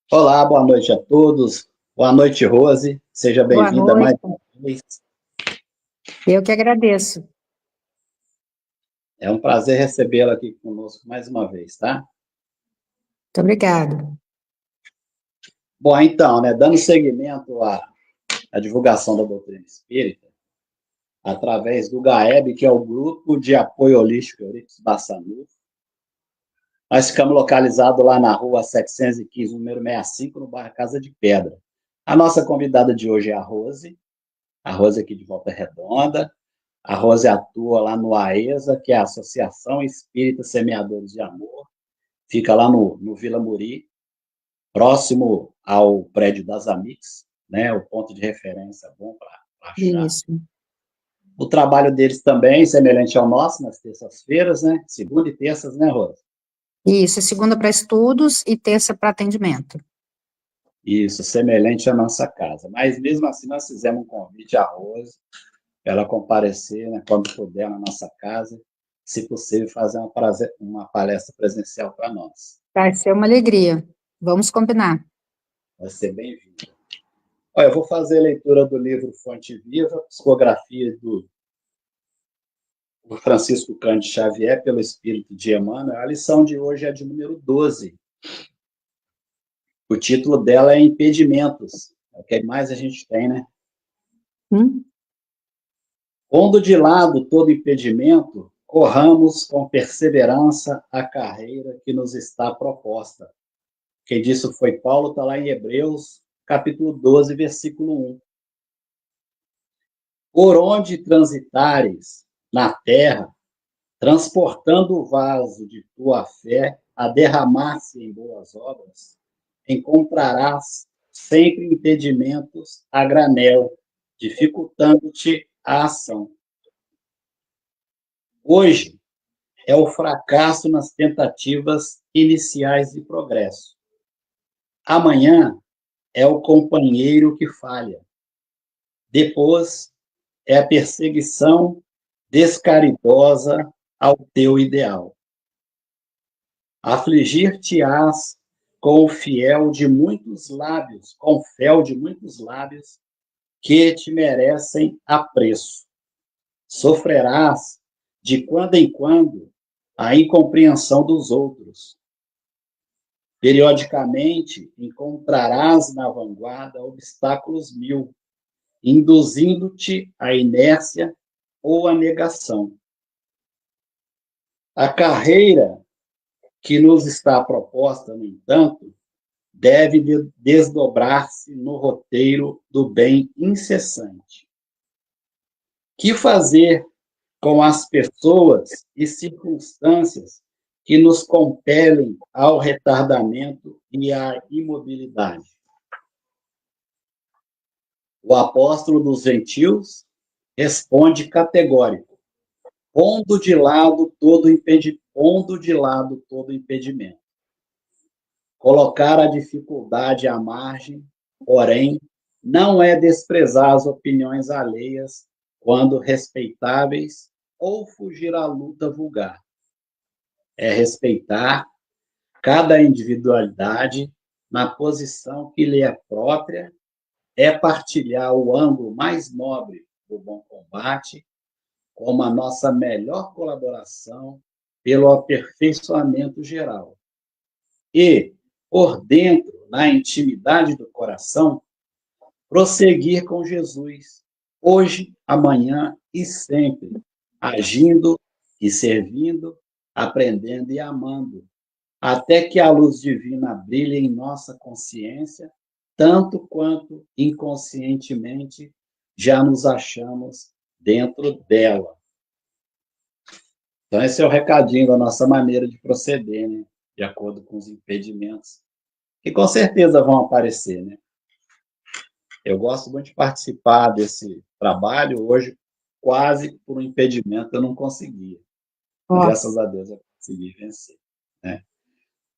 Olá, boa noite a todos. Boa noite, Rose. Seja Boa bem-vinda noite, mais uma vez. eu que agradeço. Muito É um prazer recebê-la aqui conosco mais uma vez, tá? obrigada. Bom, então, dando seguimento à divulgação da doutrina espírita, através do GAEB, que é o Grupo de Apoio Holístico Eurípides Bassanufo, nós ficamos localizados lá na rua 715, número 65, no bairro Casa de Pedra. A nossa convidada de hoje é a Rose aqui de Volta Redonda. A Rose atua lá no AESA, que é a Associação Espírita Semeadores de Amor. Fica lá no Vila Muri, próximo ao prédio das Amix, né? O ponto de referência bom para achar. Isso. O trabalho deles também, semelhante ao nosso, nas terças-feiras, né? Segunda e terças, né, Rose? Isso, segunda para estudos e terça para atendimento. Isso, semelhante à nossa casa. Mas mesmo assim, nós fizemos um convite à Rose para ela comparecer, né, quando puder, na nossa casa, se possível, fazer uma palestra presencial para nós. Vai ser uma alegria. Vamos combinar. Vai ser bem-vindo. Olha, eu vou fazer a leitura do livro Fonte Viva, psicografia do Francisco Cândido Xavier, pelo Espírito de Emmanuel. A lição de hoje é de número 12. O título dela é Impedimentos. É o que mais a gente tem, né? Pondo de lado todo impedimento, corramos com perseverança a carreira que nos está proposta. Quem disse foi Paulo, está lá em Hebreus, capítulo 12, versículo 1. Por onde transitares na terra, transportando o vaso de tua fé a derramar-se em boas obras, encontrarás sempre impedimentos a granel, dificultando-te a ação. Hoje é o fracasso nas tentativas iniciais de progresso. Amanhã é o companheiro que falha. Depois é a perseguição descaridosa ao teu ideal. Afligir-te-ás com o fiel de muitos lábios, com o fel de muitos lábios que te merecem apreço. Sofrerás de quando em quando a incompreensão dos outros. Periodicamente encontrarás na vanguarda obstáculos mil, induzindo-te à inércia ou à negação. A carreira que nos está proposta, no entanto, deve desdobrar-se no roteiro do bem incessante. Que fazer com as pessoas e circunstâncias que nos compelem ao retardamento e à imobilidade? O apóstolo dos gentios responde categórico, pondo de lado todo impedimento. Colocar a dificuldade à margem, porém, não é desprezar as opiniões alheias quando respeitáveis ou fugir à luta vulgar. É respeitar cada individualidade na posição que lhe é própria, é partilhar o ângulo mais nobre do bom combate como a nossa melhor colaboração pelo aperfeiçoamento geral. E, por dentro, na intimidade do coração, prosseguir com Jesus, hoje, amanhã e sempre, agindo e servindo, aprendendo e amando, até que a luz divina brilhe em nossa consciência, tanto quanto inconscientemente já nos achamos dentro dela. Então, esse é o recadinho da nossa maneira de proceder, né? De acordo com os impedimentos, que com certeza vão aparecer, né? Eu gosto muito de participar desse trabalho. Hoje, quase por um impedimento, eu não conseguia. Graças a Deus, eu consegui vencer, né?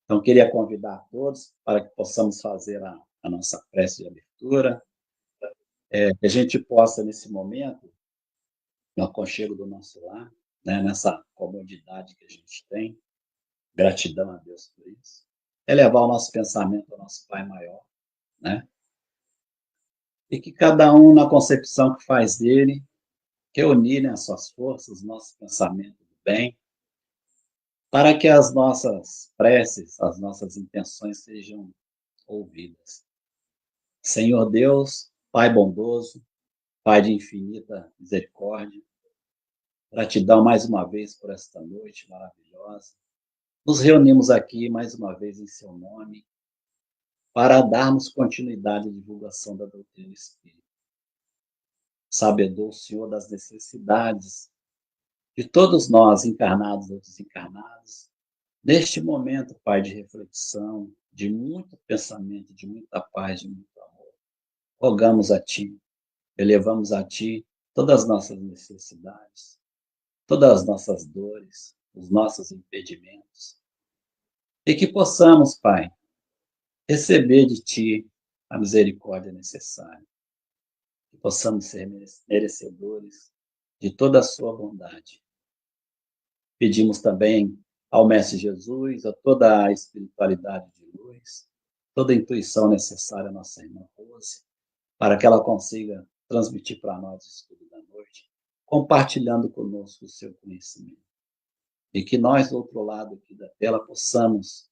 Então, queria convidar a todos para que possamos fazer a nossa prece de abertura, que a gente possa, nesse momento, no aconchego do nosso lar, né, nessa comodidade que a gente tem, gratidão a Deus por isso, elevar o nosso pensamento ao nosso Pai maior, né? E que cada um, na concepção que faz dele, reunirem as suas forças, nossos pensamentos do bem, para que as nossas preces, as nossas intenções sejam ouvidas. Senhor Deus, Pai bondoso, Pai de infinita misericórdia, gratidão mais uma vez por esta noite maravilhosa. Nos reunimos aqui mais uma vez em seu nome para darmos continuidade à divulgação da doutrina espírita. Sabedor, Senhor, das necessidades de todos nós, encarnados ou desencarnados, neste momento, Pai, de reflexão, de muito pensamento, de muita paz, de muito amor, rogamos a Ti, elevamos a Ti todas as nossas necessidades, todas as nossas dores, os nossos impedimentos, e que possamos, Pai, receber de Ti a misericórdia necessária, que possamos ser merecedores de toda a Sua bondade. Pedimos também ao Mestre Jesus, a toda a espiritualidade de luz, toda a intuição necessária à nossa irmã Rose, para que ela consiga transmitir para nós o estudo da noite, compartilhando conosco o seu conhecimento. E que nós, do outro lado aqui da tela, possamos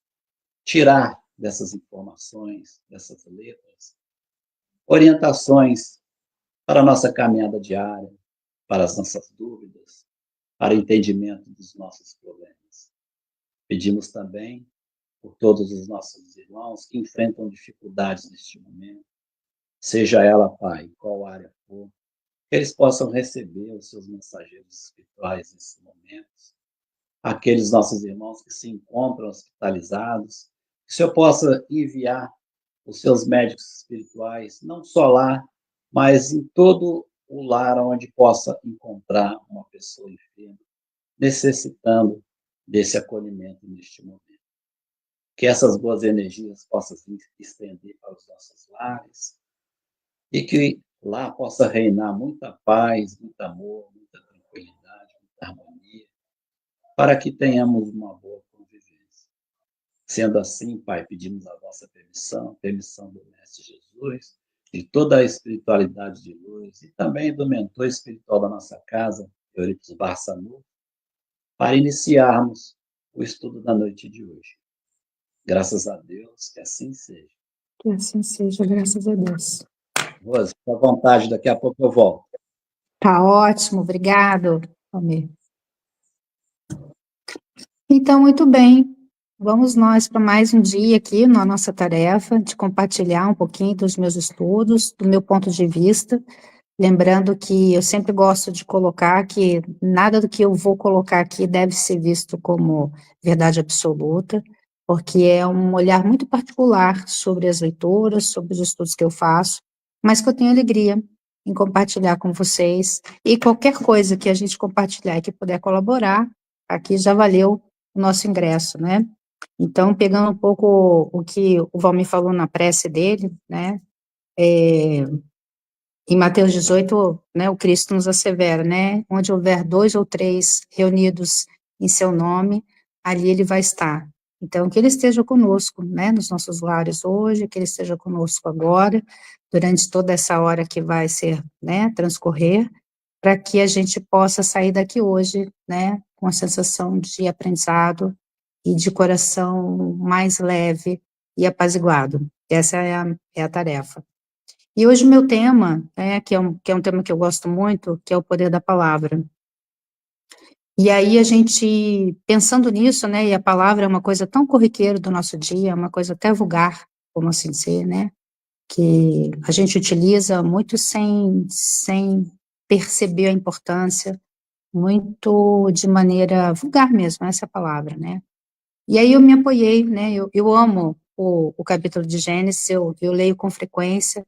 tirar dessas informações, dessas letras, orientações para a nossa caminhada diária, para as nossas dúvidas, para o entendimento dos nossos problemas. Pedimos também por todos os nossos irmãos que enfrentam dificuldades neste momento, seja ela, Pai, em qual área for, que eles possam receber os seus mensageiros espirituais nesse momento, aqueles nossos irmãos que se encontram hospitalizados, que o Senhor possa enviar os seus médicos espirituais, não só lá, mas em todo o lar onde possa encontrar uma pessoa enferma, necessitando desse acolhimento neste momento. Que essas boas energias possam se estender para os nossos lares e que lá possa reinar muita paz, muito amor, muita tranquilidade, muita harmonia, para que tenhamos uma boa convivência. Sendo assim, Pai, pedimos a vossa permissão do Mestre Jesus, de toda a espiritualidade de luz e também do mentor espiritual da nossa casa, Eurípides Barçanu, para iniciarmos o estudo da noite de hoje. Graças a Deus, que assim seja. Que assim seja, graças a Deus. Rose, fica à vontade, daqui a pouco eu volto. Tá ótimo, obrigado, Almir. Então, muito bem. Vamos nós para mais um dia aqui na nossa tarefa de compartilhar um pouquinho dos meus estudos, do meu ponto de vista. Lembrando que eu sempre gosto de colocar que nada do que eu vou colocar aqui deve ser visto como verdade absoluta, porque é um olhar muito particular sobre as leituras, sobre os estudos que eu faço, mas que eu tenho alegria em compartilhar com vocês, e qualquer coisa que a gente compartilhar e que puder colaborar, aqui já valeu o nosso ingresso, né? Então, pegando um pouco o que o Valmir falou na prece dele, né? Em Mateus 18, né, o Cristo nos assevera, né, onde houver 2 ou 3 reunidos em seu nome, ali ele vai estar. Então, que ele esteja conosco, né, nos nossos lares hoje, que ele esteja conosco agora, durante toda essa hora que vai ser, né, transcorrer, para que a gente possa sair daqui hoje, né, com a sensação de aprendizado e de coração mais leve e apaziguado. Essa é a tarefa. E hoje o meu tema, que é um tema que eu gosto muito, que é o poder da palavra. E aí a gente, pensando nisso, né, e a palavra é uma coisa tão corriqueira do nosso dia, é uma coisa até vulgar, como assim dizer, né, que a gente utiliza muito sem perceber a importância, muito de maneira vulgar mesmo, essa é a palavra, né. E aí eu me apoiei, né, eu amo o capítulo de Gênesis, eu leio com frequência,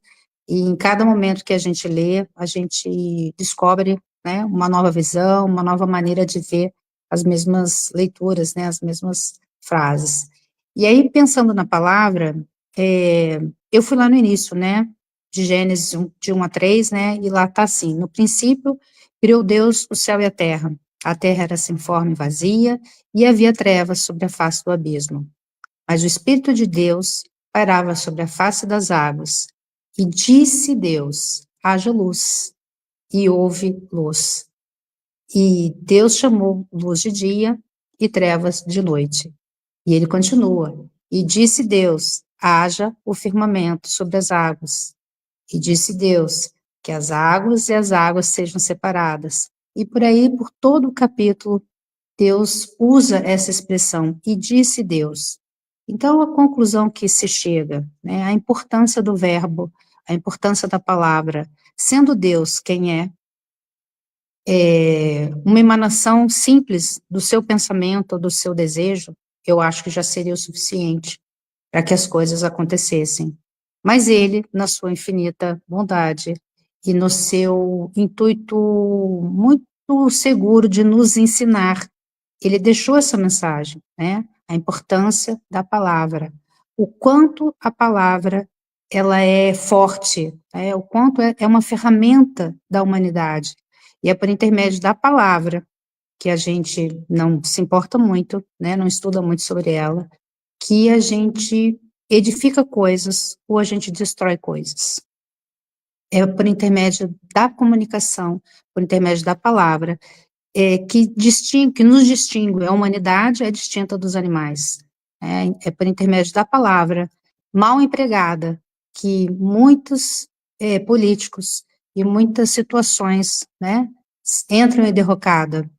e em cada momento que a gente lê, a gente descobre, né, uma nova visão, uma nova maneira de ver as mesmas leituras, né, as mesmas frases. E aí, pensando na palavra, eu fui lá no início, né, de Gênesis 1, de 1 a 3, né, e lá está assim: no princípio, criou Deus o céu e a terra era sem forma e vazia, e havia trevas sobre a face do abismo. mas o Espírito de Deus pairava sobre a face das águas. E disse Deus, haja luz, e houve luz. E Deus chamou luz de dia e trevas de noite. E ele continua, e disse Deus, haja o firmamento sobre as águas. E disse Deus, que as águas e as águas sejam separadas. E por aí, por todo o capítulo, Deus usa essa expressão, e disse Deus. Então, a conclusão que se chega, né, a importância do verbo, a importância da palavra, sendo Deus quem uma emanação simples do seu pensamento, do seu desejo, eu acho que já seria o suficiente para que as coisas acontecessem. Mas ele, na sua infinita bondade e no seu intuito muito seguro de nos ensinar, ele deixou essa mensagem, né? A importância da palavra, o quanto a palavra ela é forte, né? O quanto é uma ferramenta da humanidade. E é por intermédio da palavra que a gente não se importa muito, né? Não estuda muito sobre ela, que a gente edifica coisas ou a gente destrói coisas. É por intermédio da comunicação, por intermédio da palavra, que nos distingue. A humanidade é distinta dos animais. É por intermédio da palavra mal empregada que muitos políticos e muitas situações, né, entram em derrocada.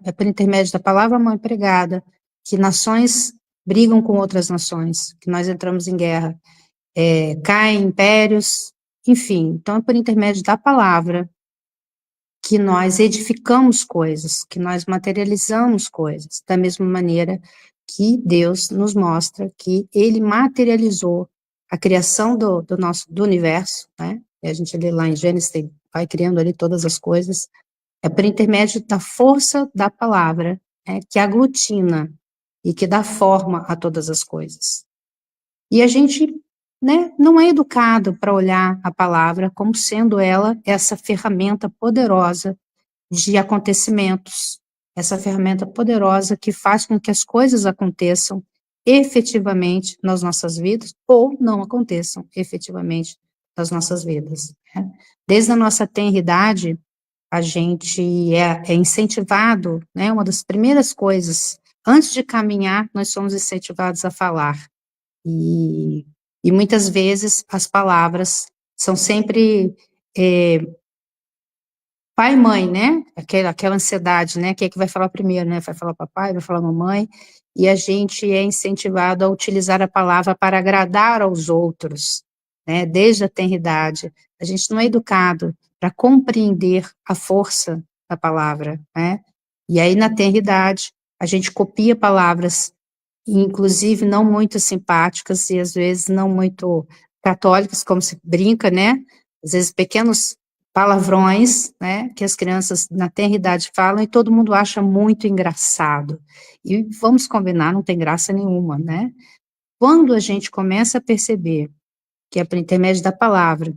É por intermédio da palavra mal empregada que nações brigam com outras nações, que nós entramos em guerra, caem impérios, enfim. Então, é por intermédio da palavra que nós edificamos coisas, que nós materializamos coisas, da mesma maneira que Deus nos mostra que Ele materializou a criação do universo, né? E a gente lê lá em Gênesis, vai criando ali todas as coisas, é por intermédio da força da palavra, né, que aglutina e que dá forma a todas as coisas. E a gente, né, não é educado para olhar a palavra como sendo ela essa ferramenta poderosa de acontecimentos, essa ferramenta poderosa que faz com que as coisas aconteçam efetivamente nas nossas vidas ou não aconteçam efetivamente nas nossas vidas, né? Desde a nossa tenridade, a gente é incentivado, né, uma das primeiras coisas, antes de caminhar, nós somos incentivados a falar, e, e muitas vezes as palavras são sempre pai e mãe, né? Aquela ansiedade, né? Quem é que vai falar primeiro, né? Vai falar papai, vai falar mamãe, e a gente é incentivado a utilizar a palavra para agradar aos outros, né? Desde a tenridade. A gente não é educado para compreender a força da palavra, né? E aí, na tenridade, a gente copia palavras, inclusive não muito simpáticas e às vezes não muito católicas, como se brinca, né? Às vezes pequenos palavrões, né, que as crianças na tenra idade falam e todo mundo acha muito engraçado. E vamos combinar, não tem graça nenhuma, né? Quando a gente começa a perceber que é por intermédio da palavra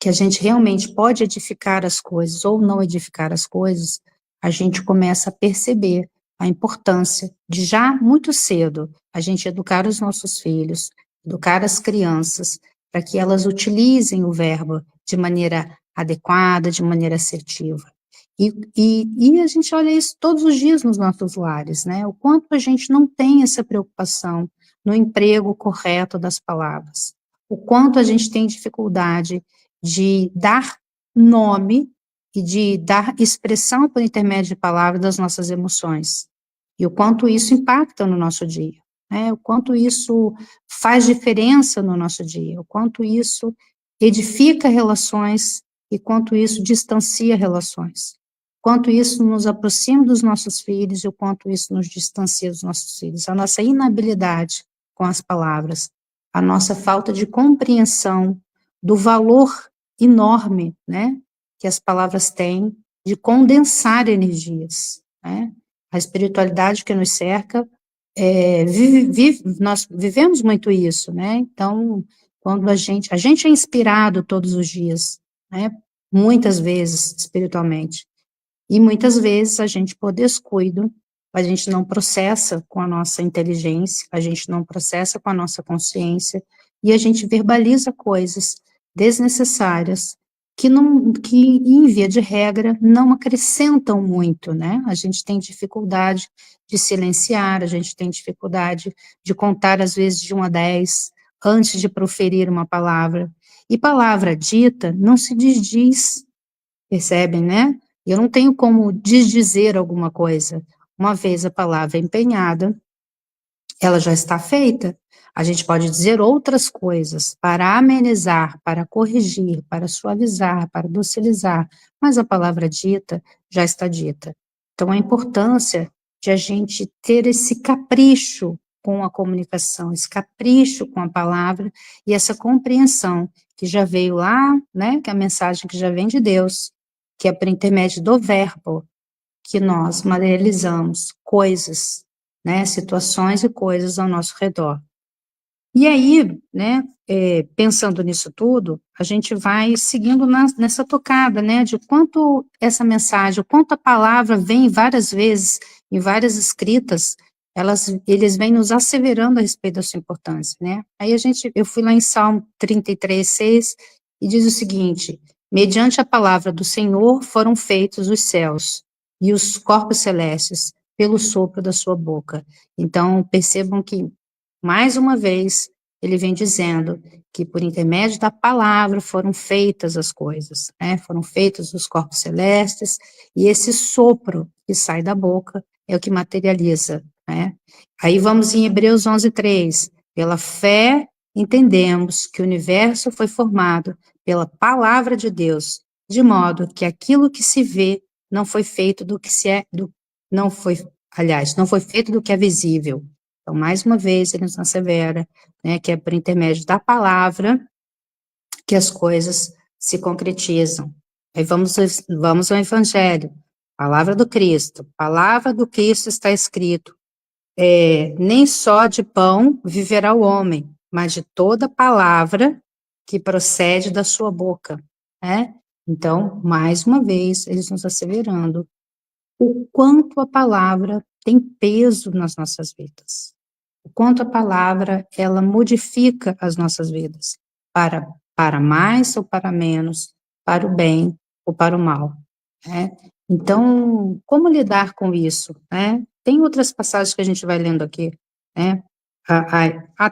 que a gente realmente pode edificar as coisas ou não edificar as coisas, a gente começa a perceber a importância de já muito cedo a gente educar os nossos filhos, educar as crianças, para que elas utilizem o verbo de maneira adequada, de maneira assertiva. E a gente olha isso todos os dias nos nossos lares, né? O quanto a gente não tem essa preocupação no emprego correto das palavras, o quanto a gente tem dificuldade de dar nome e de dar expressão por intermédio de palavras das nossas emoções, e o quanto isso impacta no nosso dia, né? O quanto isso faz diferença no nosso dia, o quanto isso edifica relações e quanto isso distancia relações, quanto isso nos aproxima dos nossos filhos e o quanto isso nos distancia dos nossos filhos, a nossa inabilidade com as palavras, a nossa falta de compreensão do valor enorme, né, que as palavras têm de condensar energias, né? A espiritualidade que nos cerca, nós vivemos muito isso, né? Então, quando a gente é inspirado todos os dias, né? Muitas vezes espiritualmente, e muitas vezes a gente, por descuido, a gente não processa com a nossa inteligência, a gente não processa com a nossa consciência, e a gente verbaliza coisas desnecessárias que, não, que, em via de regra, não acrescentam muito, né? A gente tem dificuldade de silenciar, a gente tem dificuldade de contar, às vezes, de 1 a 10, antes de proferir uma palavra. E palavra dita não se desdiz, percebem, né? Eu não tenho como desdizer alguma coisa. Uma vez a palavra empenhada, ela já está feita. A gente pode dizer outras coisas para amenizar, para corrigir, para suavizar, para docilizar, mas a palavra dita já está dita. Então, a importância de a gente ter esse capricho com a comunicação, esse capricho com a palavra e essa compreensão que já veio lá, né, que é a mensagem que já vem de Deus, que é por intermédio do verbo que nós materializamos coisas, né, situações e coisas ao nosso redor. E aí, né, pensando nisso tudo, a gente vai seguindo nessa tocada, né, de quanto essa mensagem, o quanto a palavra vem várias vezes, em várias escritas, eles vêm nos asseverando a respeito da sua importância, né. Aí eu fui lá em Salmo 33:6, e diz o seguinte: mediante a palavra do Senhor foram feitos os céus, e os corpos celestes, pelo sopro da sua boca. Então, percebam que mais uma vez, ele vem dizendo que por intermédio da palavra foram feitas as coisas, né? Foram feitos os corpos celestes, e esse sopro que sai da boca é o que materializa, né? Aí vamos em Hebreus 11:3. Pela fé entendemos que o universo foi formado pela palavra de Deus, de modo que aquilo que se vê não foi feito do que se é, não foi, aliás, não foi feito do que é visível. Então, mais uma vez, ele nos assevera, né, que é por intermédio da palavra que as coisas se concretizam. Aí vamos ao Evangelho, palavra do Cristo está escrito, nem só de pão viverá o homem, mas de toda palavra que procede da sua boca, né? Então, mais uma vez, eles nos asseverando o quanto a palavra tem peso nas nossas vidas. O quanto a palavra, ela modifica as nossas vidas, para mais ou para menos, para o bem ou para o mal, né? Então, como lidar com isso, né? Tem outras passagens que a gente vai lendo aqui, né?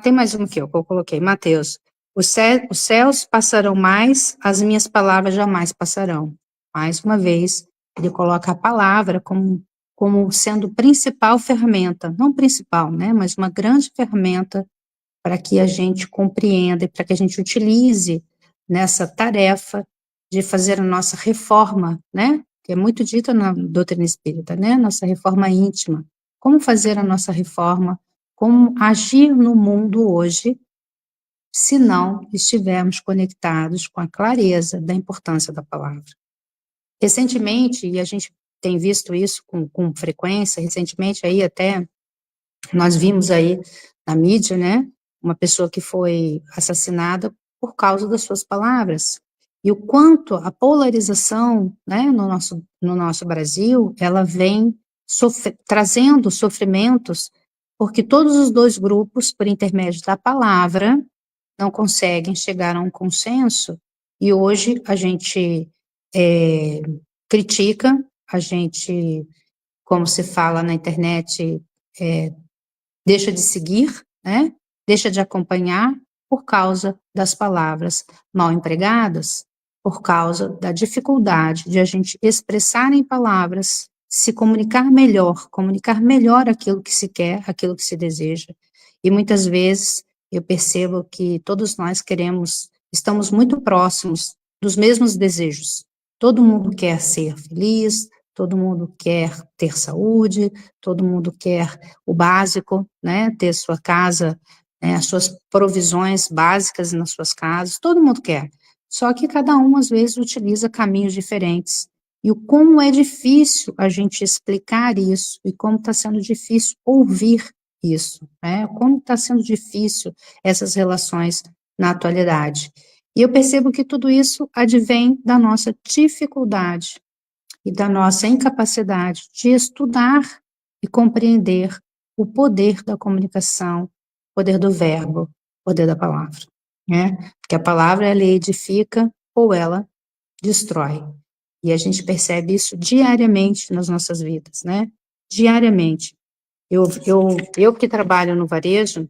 Tem mais uma aqui, ó, que eu coloquei, Mateus. Os céus passarão mais, as minhas palavras jamais passarão. Mais uma vez, ele coloca a palavra como sendo principal ferramenta, não principal, né, mas uma grande ferramenta para que a gente compreenda e para que a gente utilize nessa tarefa de fazer a nossa reforma, né, que é muito dita na doutrina espírita, né, nossa reforma íntima. Como fazer a nossa reforma, como agir no mundo hoje, se não estivermos conectados com a clareza da importância da palavra. Recentemente, e a gente tem visto isso com frequência, recentemente aí até nós vimos aí na mídia, né, uma pessoa que foi assassinada por causa das suas palavras. E o quanto a polarização, né, no nosso Brasil, ela vem trazendo sofrimentos, porque todos os dois grupos, por intermédio da palavra, não conseguem chegar a um consenso, e hoje a gente critica, a gente, como se fala na internet, deixa de seguir, né? Deixa de acompanhar por causa das palavras mal empregadas, por causa da dificuldade de a gente expressar em palavras, se comunicar melhor aquilo que se quer, aquilo que se deseja. E muitas vezes eu percebo que todos nós estamos muito próximos dos mesmos desejos. Todo mundo quer ser feliz, todo mundo quer ter saúde, todo mundo quer o básico, né, ter sua casa, né, as suas provisões básicas nas suas casas, todo mundo quer. Só que cada um, às vezes, utiliza caminhos diferentes. E o como é difícil a gente explicar isso, e como está sendo difícil ouvir isso, né, como está sendo difícil essas relações na atualidade. E eu percebo que tudo isso advém da nossa dificuldade e da nossa incapacidade de estudar e compreender o poder da comunicação, o poder do verbo, o poder da palavra, né? Porque a palavra, ela edifica ou ela destrói. E a gente percebe isso diariamente nas nossas vidas, né? Diariamente. Eu que trabalho no varejo,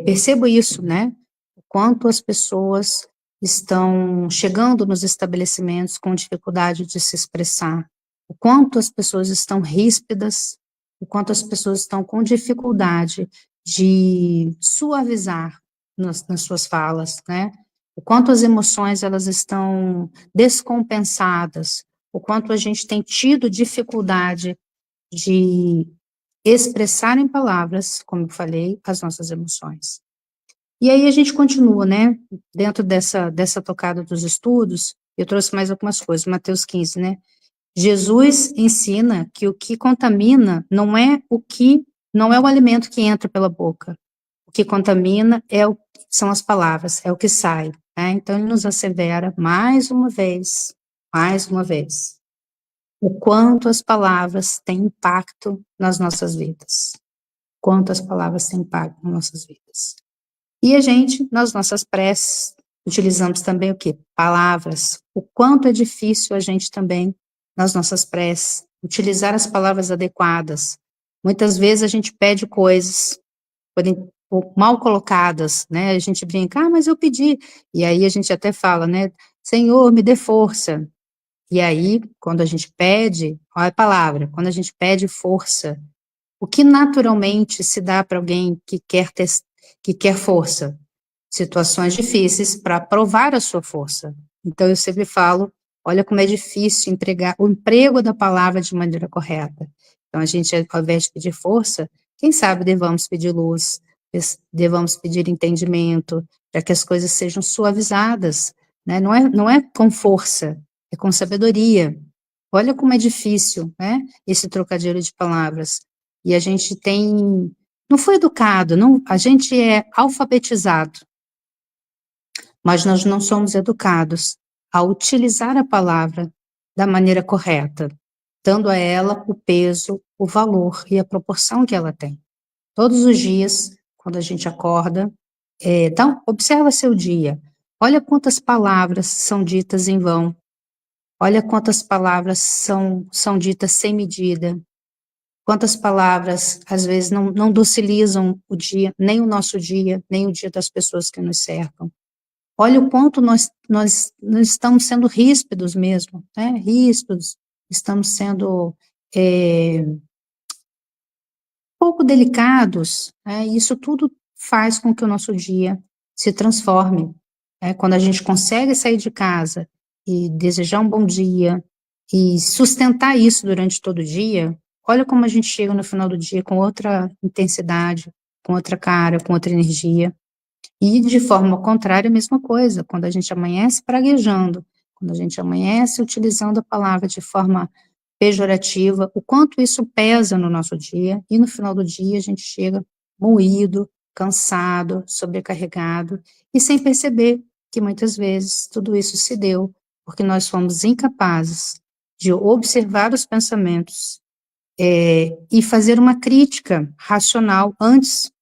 percebo isso, né? O quanto as pessoas estão chegando nos estabelecimentos com dificuldade de se expressar, o quanto as pessoas estão ríspidas, o quanto as pessoas estão com dificuldade de suavizar nas suas falas, né? O quanto as emoções elas estão descompensadas, o quanto a gente tem tido dificuldade de expressar em palavras, como eu falei, as nossas emoções. E aí a gente continua, né, dentro dessa tocada dos estudos, eu trouxe mais algumas coisas, Mateus 15, né, Jesus ensina que o que contamina não é o alimento que entra pela boca, o que contamina são as palavras, é o que sai, né, então ele nos assevera mais uma vez, o quanto as palavras têm impacto nas nossas vidas. Quanto as palavras têm impacto nas nossas vidas. E a gente, nas nossas preces, utilizamos também o quê? Palavras. O quanto é difícil a gente também, nas nossas preces, utilizar as palavras adequadas. Muitas vezes a gente pede coisas mal colocadas, né? A gente brinca, mas eu pedi. E aí a gente até fala, né? Senhor, me dê força. E aí, quando a gente pede, olha a palavra, quando a gente pede força, o que naturalmente se dá para alguém que quer força? Situações difíceis para provar a sua força. Então, eu sempre falo, olha como é difícil empregar o emprego da palavra de maneira correta. Então, a gente, ao invés de pedir força, quem sabe devamos pedir luz, devamos pedir entendimento, para que as coisas sejam suavizadas, né? Não é com força, é com sabedoria. Olha como é difícil, né, esse trocadilho de palavras. E a gente não foi educado, a gente é alfabetizado, mas nós não somos educados a utilizar a palavra da maneira correta, dando a ela o peso, o valor e a proporção que ela tem. Todos os dias, quando a gente acorda, então, observa seu dia, olha quantas palavras são ditas em vão, olha quantas palavras são ditas sem medida, quantas palavras, às vezes, não docilizam o dia, nem o nosso dia, nem o dia das pessoas que nos cercam. Olha o quanto nós estamos sendo ríspidos mesmo, né? Ríspidos, estamos sendo pouco delicados, né? Isso tudo faz com que o nosso dia se transforme. Quando a gente consegue sair de casa e desejar um bom dia e sustentar isso durante todo o dia, olha como a gente chega no final do dia com outra intensidade, com outra cara, com outra energia. E de forma contrária, a mesma coisa, quando a gente amanhece praguejando, quando a gente amanhece utilizando a palavra de forma pejorativa, o quanto isso pesa no nosso dia, e no final do dia a gente chega moído, cansado, sobrecarregado, e sem perceber que muitas vezes tudo isso se deu porque nós fomos incapazes de observar os pensamentos e fazer uma crítica racional antes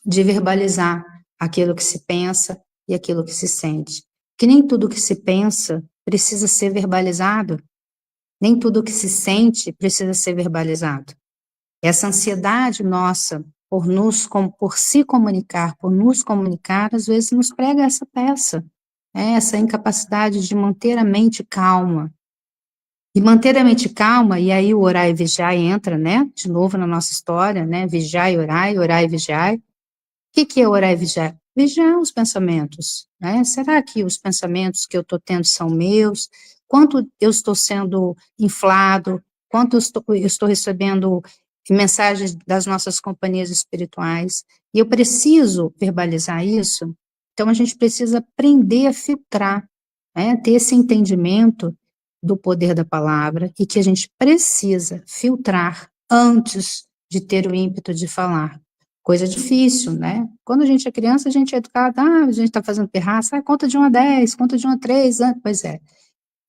de verbalizar aquilo que se pensa e aquilo que se sente. Que nem tudo que se pensa precisa ser verbalizado, nem tudo que se sente precisa ser verbalizado. Essa ansiedade nossa por se comunicar, por nos comunicar, às vezes nos prega essa peça, essa incapacidade de manter a mente calma. E manter a mente calma, e aí o orar e vigiar entra, né, de novo na nossa história, né, vigiar e orar e vigiar. O que é orar e vigiar? Vigiar os pensamentos, né? Será que os pensamentos que eu estou tendo são meus? Quanto eu estou sendo inflado? Quanto eu estou recebendo mensagens das nossas companhias espirituais? E eu preciso verbalizar isso? Então, a gente precisa aprender a filtrar, né? Ter esse entendimento do poder da palavra e que a gente precisa filtrar antes de ter o ímpeto de falar. Coisa difícil, né? Quando a gente é criança, a gente é educado, a gente está fazendo pirraça, conta de 1 a 10, conta de 1 a 3, pois é.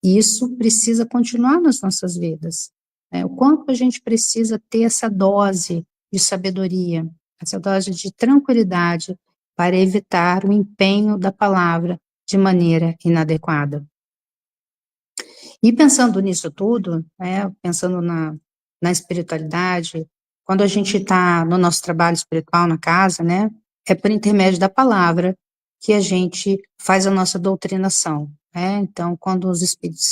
Isso precisa continuar nas nossas vidas. né? O quanto a gente precisa ter essa dose de sabedoria, essa dose de tranquilidade para evitar o empenho da palavra de maneira inadequada. E pensando nisso tudo, né, pensando na espiritualidade, quando a gente está no nosso trabalho espiritual na casa, né, é por intermédio da palavra que a gente faz a nossa doutrinação, né? Então, quando os espíritos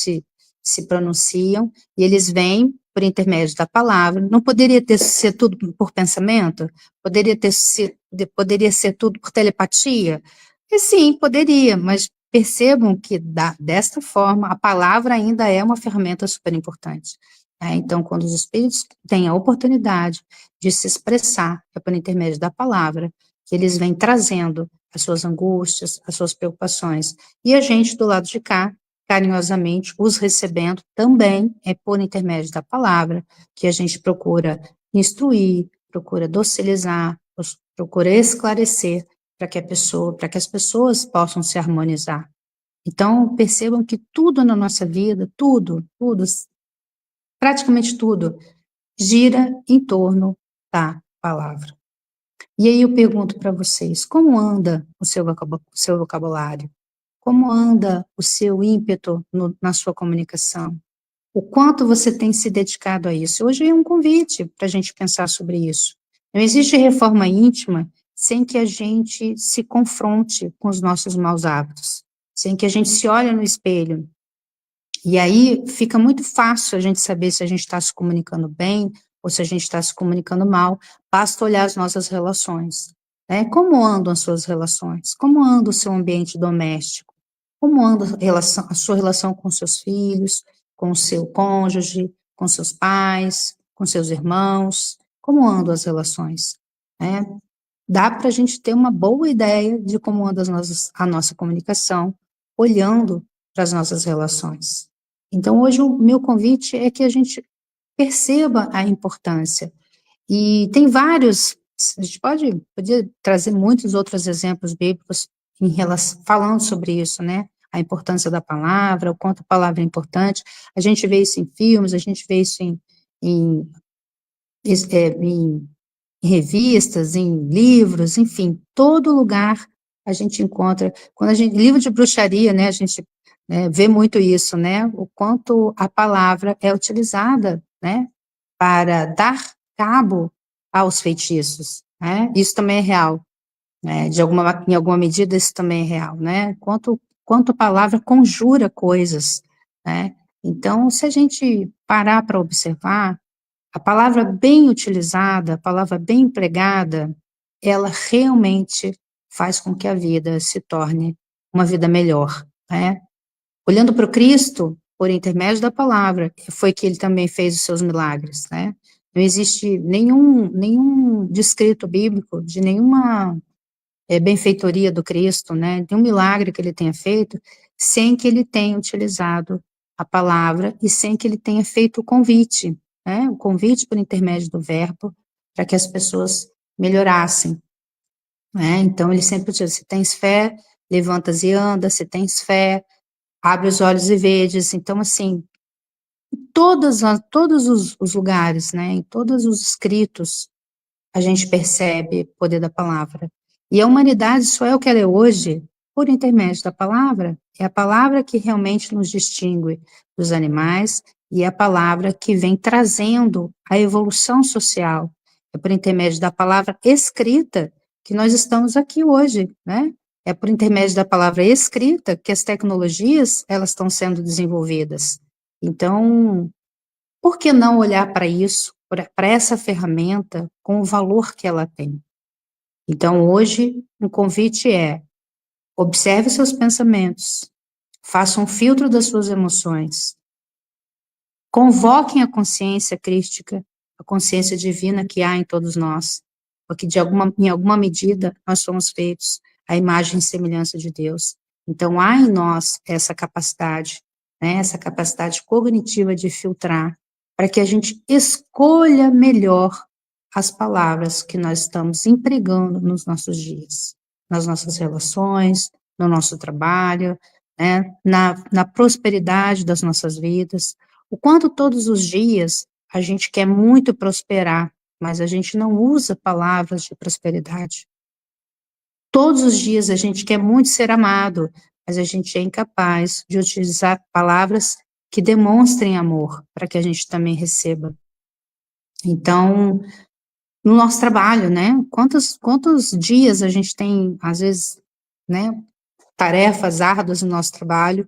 se pronunciam e eles vêm por intermédio da palavra, não poderia ser tudo por pensamento? Poderia ser tudo por telepatia? E sim, poderia, mas percebam que desta forma a palavra ainda é uma ferramenta super importante. Né? Então, quando os espíritos têm a oportunidade de se expressar, é por intermédio da palavra que eles vêm trazendo as suas angústias, as suas preocupações, e a gente do lado de cá, carinhosamente, os recebendo também é por intermédio da palavra que a gente procura instruir, procura docilizar, procura esclarecer para que as pessoas possam se harmonizar. Então, percebam que tudo na nossa vida, tudo, praticamente tudo, gira em torno da palavra. E aí eu pergunto para vocês, como anda o seu vocabulário? Como anda o seu ímpeto na sua comunicação? O quanto você tem se dedicado a isso? Hoje é um convite para a gente pensar sobre isso. Não existe reforma íntima sem que a gente se confronte com os nossos maus hábitos, sem que a gente se olhe no espelho. E aí fica muito fácil a gente saber se a gente está se comunicando bem ou se a gente está se comunicando mal, basta olhar as nossas relações. Né? Como andam as suas relações? Como anda o seu ambiente doméstico? Como anda a sua relação com seus filhos, com o seu cônjuge, com seus pais, com seus irmãos? Como andam as relações? Né? Dá para a gente ter uma boa ideia de como anda a nossa comunicação, olhando para as nossas relações. Então, hoje, o meu convite é que a gente perceba a importância. E tem vários, a gente podia trazer muitos outros exemplos bíblicos falando sobre isso, né? A importância da palavra, o quanto a palavra é importante. A gente vê isso em filmes, a gente vê isso em revistas, em livros, enfim, todo lugar a gente encontra. Livro de bruxaria, né? A gente vê muito isso, né? O quanto a palavra é utilizada, né? Para dar cabo aos feitiços, né? Isso também é real, né? Em alguma medida isso também é real, né? Quanto a palavra conjura coisas, né? Então, se a gente parar para observar, a palavra bem utilizada, a palavra bem empregada, ela realmente faz com que a vida se torne uma vida melhor, né? Olhando para o Cristo, por intermédio da palavra, foi que ele também fez os seus milagres, né? Não existe nenhum descrito bíblico de nenhuma benfeitoria do Cristo, né? De um milagre que ele tenha feito, sem que ele tenha utilizado a palavra e sem que ele tenha feito o convite, né? O convite por intermédio do verbo, para que as pessoas melhorassem, né? Então, ele sempre diz, se tens fé, levantas e andas, se tens fé, abre os olhos e vedes. Então, assim, todos os lugares, né, em todos os escritos, a gente percebe o poder da palavra. E a humanidade só é o que ela é hoje por intermédio da palavra. É a palavra que realmente nos distingue dos animais e é a palavra que vem trazendo a evolução social. É por intermédio da palavra escrita que nós estamos aqui hoje, né? É por intermédio da palavra escrita que as tecnologias elas estão sendo desenvolvidas. Então, por que não olhar para isso, para essa ferramenta, com o valor que ela tem? Então, hoje, o convite é: observe seus pensamentos, faça um filtro das suas emoções, convoquem a consciência crística, a consciência divina que há em todos nós, porque em alguma medida nós somos feitos à imagem e semelhança de Deus. Então, há em nós essa capacidade, né, essa capacidade cognitiva de filtrar, para que a gente escolha melhor as palavras que nós estamos empregando nos nossos dias, nas nossas relações, no nosso trabalho, né, na prosperidade das nossas vidas, o quanto todos os dias a gente quer muito prosperar, mas a gente não usa palavras de prosperidade. Todos os dias a gente quer muito ser amado, mas a gente é incapaz de utilizar palavras que demonstrem amor, para que a gente também receba. Então, no nosso trabalho, né? Quantos dias a gente tem, às vezes, né, tarefas árduas no nosso trabalho,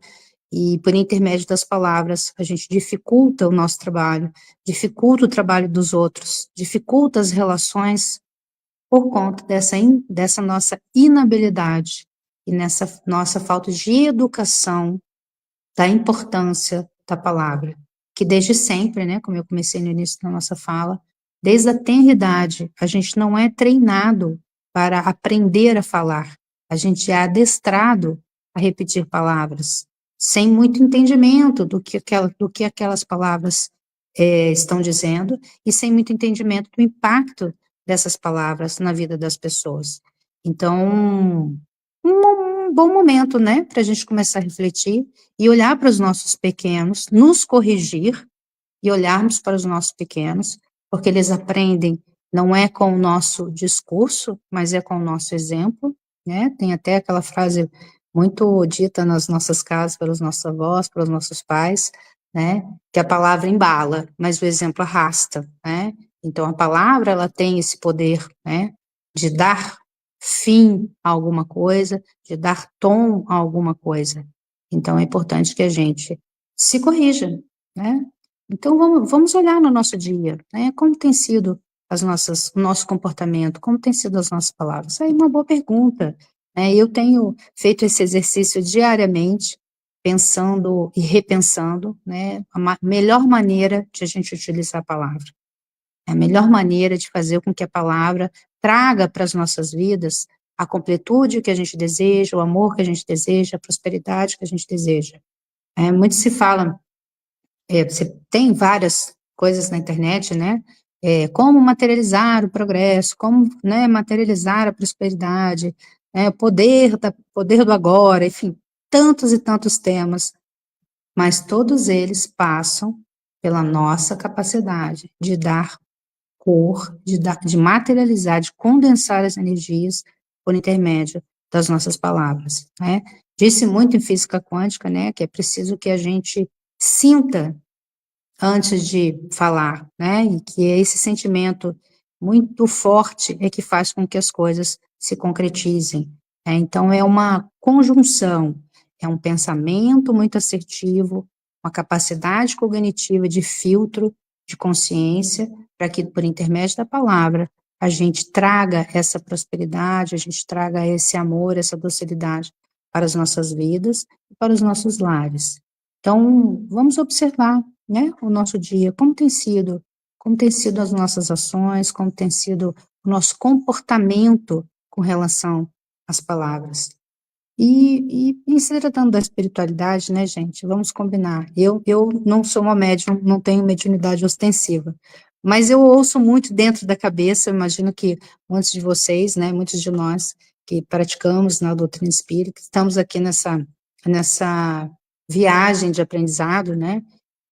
e por intermédio das palavras, a gente dificulta o nosso trabalho, dificulta o trabalho dos outros, dificulta as relações por conta dessa nossa inabilidade e nessa nossa falta de educação da importância da palavra, que desde sempre, né, como eu comecei no início da nossa fala, desde a tenra idade, a gente não é treinado para aprender a falar, a gente é adestrado a repetir palavras, sem muito entendimento do que aquelas palavras estão dizendo, e sem muito entendimento do impacto dessas palavras na vida das pessoas. Então, um bom momento, né, para a gente começar a refletir e olhar para os nossos pequenos, nos corrigir e olharmos para os nossos pequenos, porque eles aprendem não é com o nosso discurso, mas é com o nosso exemplo, né? Tem até aquela frase muito dita nas nossas casas pelos nossos avós, pelos nossos pais, né? Que a palavra embala, mas o exemplo arrasta, né? Então a palavra ela tem esse poder, né? De dar fim a alguma coisa, de dar tom a alguma coisa. Então é importante que a gente se corrija, né? Então vamos olhar no nosso dia, né? Como tem sido o nosso comportamento, como tem sido as nossas palavras? Aí uma boa pergunta, né? Eu tenho feito esse exercício diariamente, pensando e repensando, né? A melhor maneira de a gente utilizar a palavra. É a melhor maneira de fazer com que a palavra traga para as nossas vidas a completude que a gente deseja, o amor que a gente deseja, a prosperidade que a gente deseja. Muito se fala, você tem várias coisas na internet, né? Como materializar o progresso, como, né, materializar a prosperidade, poder do agora, enfim, tantos e tantos temas, mas todos eles passam pela nossa capacidade de dar cor, de materializar, de condensar as energias por intermédio das nossas palavras, né? Disse muito em física quântica, né, que é preciso que a gente sinta antes de falar, né, e que é esse sentimento muito forte é que faz com que as coisas se concretizem, né? Então é uma conjunção, é um pensamento muito assertivo, uma capacidade cognitiva de filtro, de consciência, para que por intermédio da palavra a gente traga essa prosperidade, a gente traga esse amor, essa docilidade para as nossas vidas e para os nossos lares. Então, vamos observar, né, o nosso dia, como tem sido as nossas ações, como tem sido o nosso comportamento com relação às palavras. E em se tratando da espiritualidade, né, gente, vamos combinar. Eu não sou uma médium, não tenho mediunidade ostensiva, mas eu ouço muito dentro da cabeça, eu imagino que muitos de vocês, né, muitos de nós que praticamos na doutrina espírita, estamos aqui nessa viagem de aprendizado, né,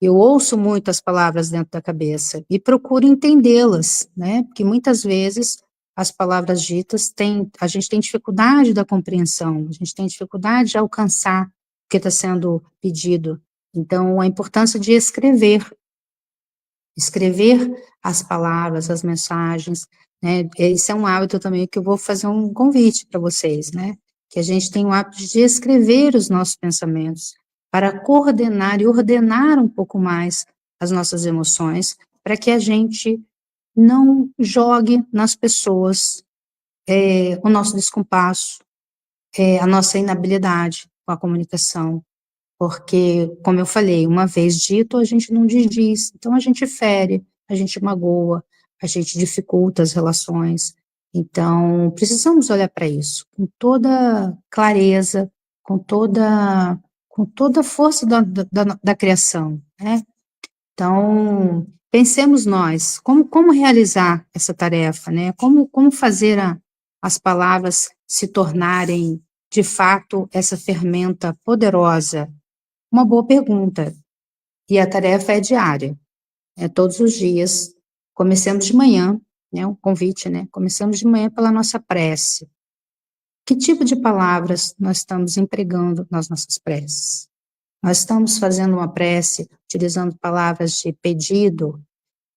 eu ouço muito as palavras dentro da cabeça e procuro entendê-las, né, porque muitas vezes as palavras ditas a gente tem dificuldade da compreensão, a gente tem dificuldade de alcançar o que está sendo pedido. Então, a importância de escrever as palavras, as mensagens, né? Esse é um hábito também que eu vou fazer um convite para vocês, né? Que a gente tem o hábito de escrever os nossos pensamentos, para coordenar e ordenar um pouco mais as nossas emoções, para que a gente não jogue nas pessoas o nosso descompasso, a nossa inabilidade com a comunicação, porque, como eu falei, uma vez dito, a gente não desdiz, então a gente fere, a gente magoa, a gente dificulta as relações, então precisamos olhar para isso com toda clareza, com toda a força da criação, né? Então, pensemos nós, como realizar essa tarefa, né? Como fazer as palavras se tornarem, de fato, essa ferramenta poderosa? Uma boa pergunta. E a tarefa é diária. todos os dias, comecemos de manhã, né, um convite, né, começamos de manhã pela nossa prece. Que tipo de palavras nós estamos empregando nas nossas preces? Nós estamos fazendo uma prece utilizando palavras de pedido,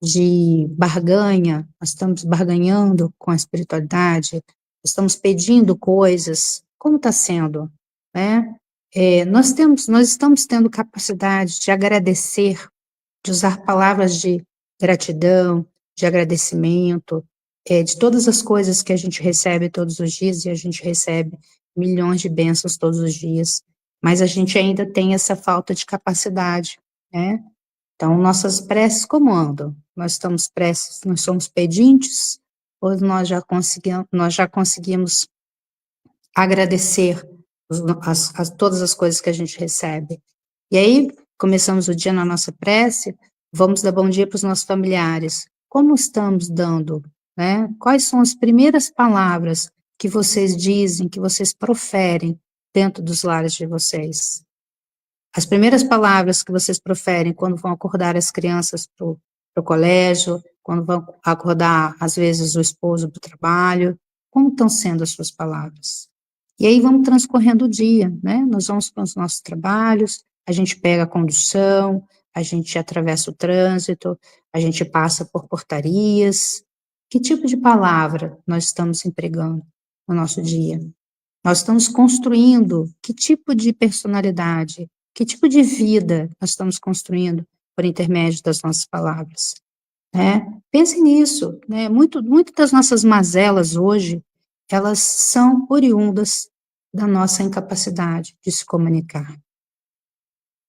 de barganha, nós estamos barganhando com a espiritualidade, estamos pedindo coisas, como está sendo, né? Nós estamos tendo capacidade de agradecer, de usar palavras de gratidão, de agradecimento, de todas as coisas que a gente recebe todos os dias, e a gente recebe milhões de bênçãos todos os dias, mas a gente ainda tem essa falta de capacidade, né? Então, nossas preces como andam? Nós somos pedintes, ou nós já conseguimos agradecer todas as coisas que a gente recebe? E aí, começamos o dia na nossa prece, vamos dar bom dia para os nossos familiares. Como estamos dando, né? Quais são as primeiras palavras que vocês dizem, que vocês proferem dentro dos lares de vocês? As primeiras palavras que vocês proferem quando vão acordar as crianças para o colégio, quando vão acordar, às vezes, o esposo para o trabalho, como estão sendo as suas palavras? E aí vamos transcorrendo o dia, né? Nós vamos para os nossos trabalhos, a gente pega a condução, a gente atravessa o trânsito, a gente passa por portarias. Que tipo de palavra nós estamos empregando no nosso dia? Nós estamos construindo que tipo de personalidade, que tipo de vida nós estamos construindo por intermédio das nossas palavras, né? Pense nisso, né? Muito das nossas mazelas hoje, elas são oriundas da nossa incapacidade de se comunicar.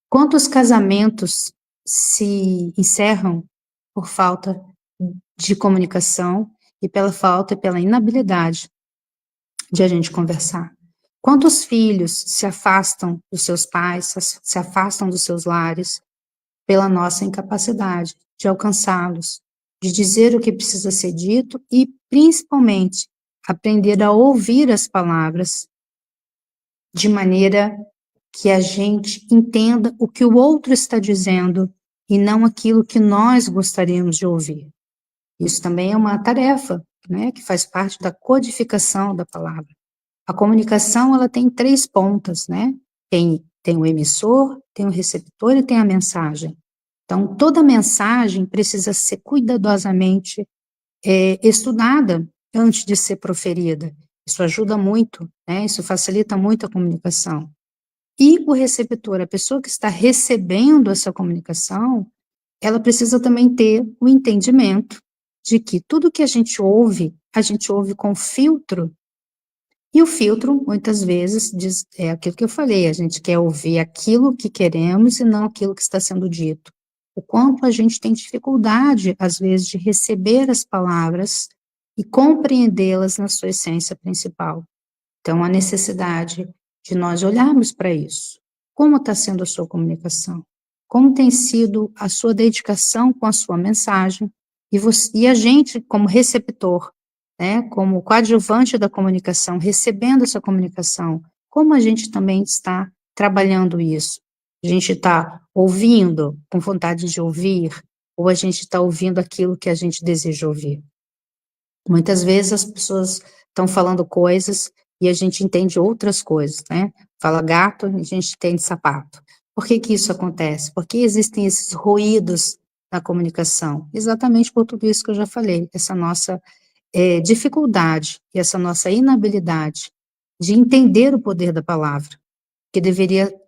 Quantos casamentos se encerram por falta de comunicação e pela inabilidade de a gente conversar? Quantos filhos se afastam dos seus pais, se afastam dos seus lares pela nossa incapacidade de alcançá-los, de dizer o que precisa ser dito e, principalmente, aprender a ouvir as palavras de maneira que a gente entenda o que o outro está dizendo e não aquilo que nós gostaríamos de ouvir. Isso também é uma tarefa, né, que faz parte da codificação da palavra. A comunicação, ela tem 3 pontas, né? Tem o emissor, tem o receptor e tem a mensagem. Então, toda mensagem precisa ser cuidadosamente estudada antes de ser proferida. Isso ajuda muito, né? Isso facilita muito a comunicação. E o receptor, a pessoa que está recebendo essa comunicação, ela precisa também ter o entendimento de que tudo que a gente ouve com filtro. E o filtro, muitas vezes, é aquilo que eu falei, a gente quer ouvir aquilo que queremos e não aquilo que está sendo dito. O quanto a gente tem dificuldade, às vezes, de receber as palavras e compreendê-las na sua essência principal. Então, a necessidade de nós olharmos para isso. Como está sendo a sua comunicação? Como tem sido a sua dedicação com a sua mensagem? E a gente, como receptor, né, como coadjuvante da comunicação, recebendo essa comunicação, como a gente também está trabalhando isso? A gente está ouvindo com vontade de ouvir, ou a gente está ouvindo aquilo que a gente deseja ouvir? Muitas vezes as pessoas estão falando coisas e a gente entende outras coisas, né? Fala gato, a gente entende sapato. Por que que isso acontece? Porque existem esses ruídos na comunicação? Exatamente por tudo isso que eu já falei, essa nossa dificuldade e essa nossa inabilidade de entender o poder da palavra, que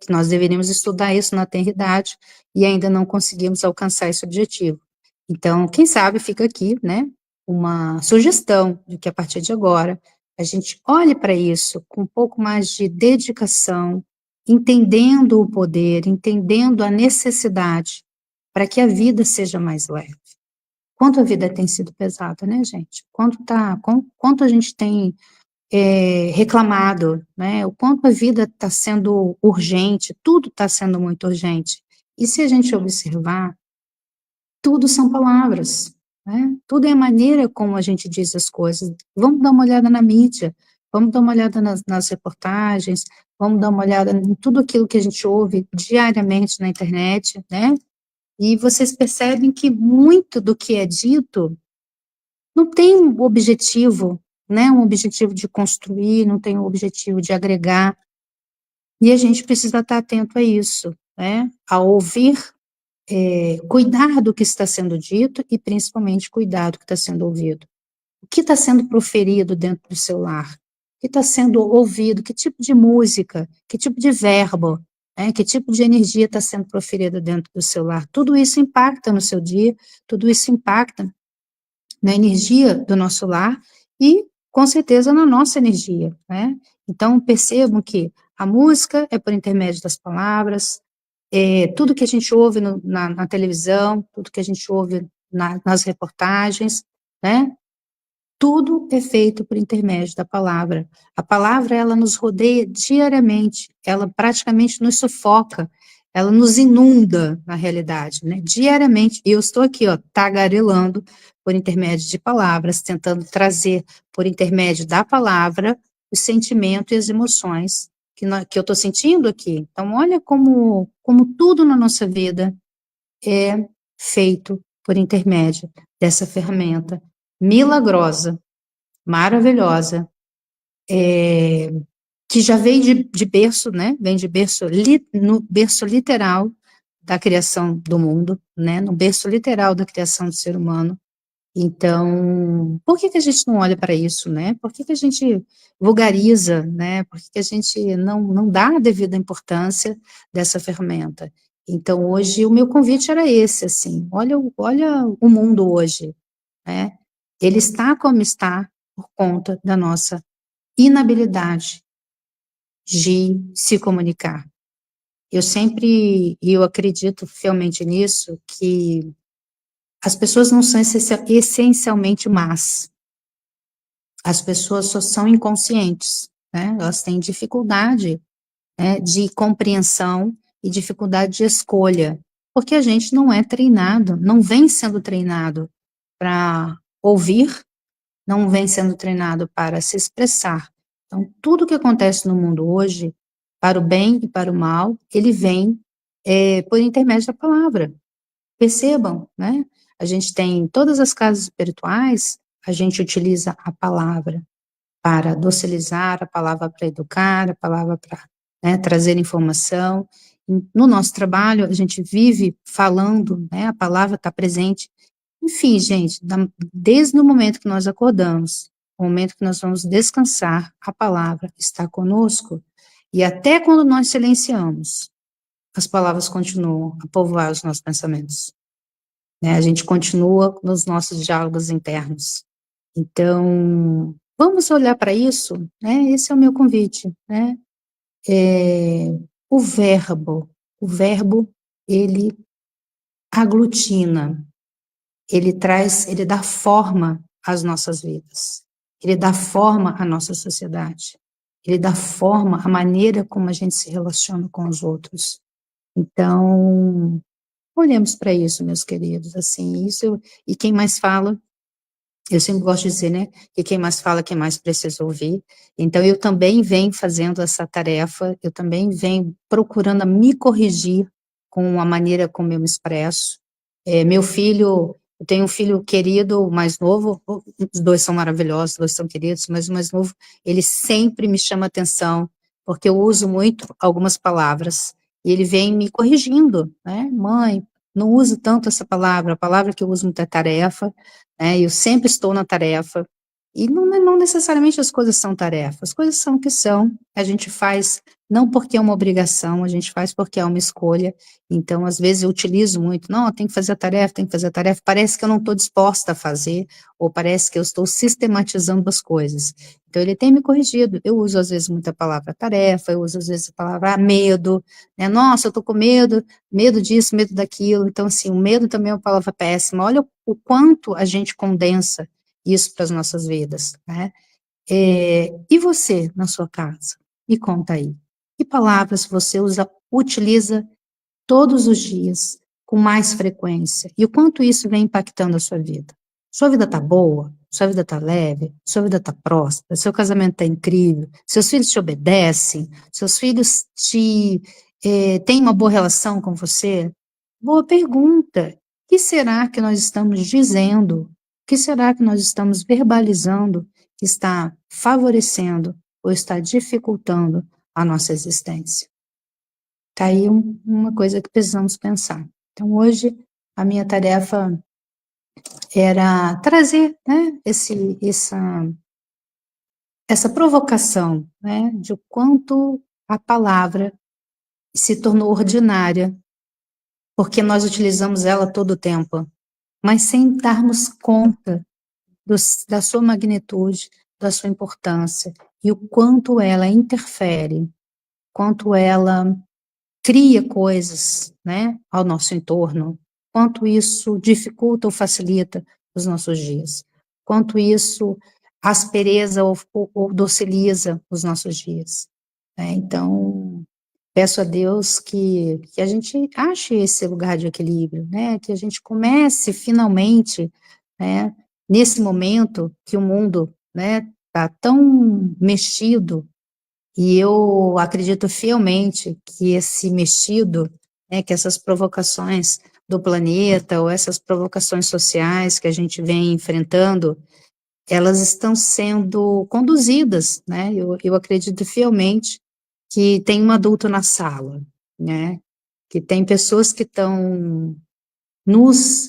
nós deveríamos estudar isso na tenridade e ainda não conseguimos alcançar esse objetivo. Então, quem sabe fica aqui, né, uma sugestão de que a partir de agora a gente olhe para isso com um pouco mais de dedicação, entendendo o poder, entendendo a necessidade para que a vida seja mais leve. Quanto a vida tem sido pesada, né, gente? Quanto a gente tem reclamado, né? O quanto a vida está sendo urgente, tudo está sendo muito urgente. E se a gente observar, tudo são palavras, né? Tudo é a maneira como a gente diz as coisas. Vamos dar uma olhada na mídia, vamos dar uma olhada nas reportagens, vamos dar uma olhada em tudo aquilo que a gente ouve diariamente na internet, né? E vocês percebem que muito do que é dito não tem um objetivo, né, um objetivo de construir, não tem um objetivo de agregar, e a gente precisa estar atento a isso, né, a ouvir, cuidar do que está sendo dito e principalmente cuidar do que está sendo ouvido. O que está sendo proferido dentro do seu lar? O que está sendo ouvido? Que tipo de música? Que tipo de verbo? Né? Que tipo de energia está sendo proferida dentro do seu lar? Tudo isso impacta no seu dia, tudo isso impacta na energia do nosso lar e, com certeza, na nossa energia, né? Então, percebam que a música é por intermédio das palavras, tudo que a gente ouve na televisão, tudo que a gente ouve nas reportagens, né? Tudo é feito por intermédio da palavra. A palavra, ela nos rodeia diariamente, ela praticamente nos sufoca, ela nos inunda, na realidade, né? Diariamente. E eu estou aqui, ó, tagarelando por intermédio de palavras, tentando trazer por intermédio da palavra o sentimento e as emoções que eu estou sentindo aqui. Então, olha como tudo na nossa vida é feito por intermédio dessa ferramenta milagrosa, maravilhosa, que já vem de berço, né? Vem de berço, no berço literal da criação do mundo, né? No berço literal da criação do ser humano. Então, por que a gente não olha para isso, né? Por que a gente vulgariza, né? Por que a gente não dá a devida importância dessa ferramenta? Então, hoje, o meu convite era esse, assim, olha o mundo hoje, né? Ele está como está por conta da nossa inabilidade de se comunicar. Eu acredito fielmente nisso, que as pessoas não são essencialmente más, as pessoas só são inconscientes, né? Elas têm dificuldade, né, de compreensão e dificuldade de escolha, porque a gente não é treinado, não vem sendo treinado para ouvir, não vem sendo treinado para se expressar. Então, tudo que acontece no mundo hoje, para o bem e para o mal, ele vem por intermédio da palavra. Percebam, né? A gente tem todas as casas espirituais, a gente utiliza a palavra para docilizar, a palavra para educar, a palavra para, né, trazer informação. No nosso trabalho, a gente vive falando, né, a palavra está presente. Enfim, gente, desde o momento que nós acordamos, o momento que nós vamos descansar, a palavra está conosco, e até quando nós silenciamos, as palavras continuam a povoar os nossos pensamentos, né? A gente continua nos nossos diálogos internos. Então, vamos olhar para isso, né? Esse é o meu convite, né? O verbo, ele aglutina, ele dá forma às nossas vidas, ele dá forma à nossa sociedade, ele dá forma à maneira como a gente se relaciona com os outros. Então, olhemos para isso, meus queridos, assim, e quem mais fala, eu sempre gosto de dizer, né, que quem mais fala, quem mais precisa ouvir. Então, eu também venho fazendo essa tarefa, eu também venho procurando me corrigir com a maneira como eu me expresso. Meu filho, eu tenho um filho querido, o mais novo, os dois são maravilhosos, os dois são queridos, mas o mais novo, ele sempre me chama atenção, porque eu uso muito algumas palavras, e ele vem me corrigindo, né, mãe, não uso tanto essa palavra, a palavra que eu uso muito é tarefa, né, eu sempre estou na tarefa, e não necessariamente as coisas são tarefas, as coisas são o que são, a gente faz não porque é uma obrigação, a gente faz porque é uma escolha. Então, às vezes eu utilizo muito, não, tem que fazer a tarefa, tem que fazer a tarefa, parece que eu não estou disposta a fazer, ou parece que eu estou sistematizando as coisas. Então, ele tem me corrigido, eu uso às vezes muita palavra tarefa, eu uso às vezes a palavra medo, né, nossa, eu estou com medo, medo disso, medo daquilo, então assim, o medo também é uma palavra péssima, olha o quanto a gente condensa isso para as nossas vidas, né, e você, na sua casa? Me conta aí, que palavras você utiliza todos os dias, com mais frequência, e o quanto isso vem impactando a sua vida. Sua vida está boa? Sua vida está leve? Sua vida está próspera? Seu casamento está incrível? Seus filhos te obedecem? Seus filhos têm uma boa relação com você? Boa pergunta. O que será que nós estamos dizendo? O que será que nós estamos verbalizando que está favorecendo ou está dificultando a nossa existência? Está aí uma coisa que precisamos pensar. Então, hoje, a minha tarefa era trazer, né, essa provocação, né, de quanto a palavra se tornou ordinária, porque nós utilizamos ela todo o tempo, mas sem darmos conta da sua magnitude, da sua importância, e o quanto ela interfere, quanto ela cria coisas, né, ao nosso entorno, quanto isso dificulta ou facilita os nossos dias, quanto isso aspereza ou dociliza os nossos dias, né? Então, peço a Deus que a gente ache esse lugar de equilíbrio, né, que a gente comece finalmente, né, nesse momento que o mundo, né, está tão mexido, e eu acredito fielmente que esse mexido, né, que essas provocações do planeta, ou essas provocações sociais que a gente vem enfrentando, elas estão sendo conduzidas, né, eu acredito fielmente que tem um adulto na sala, né, que tem pessoas que estão nos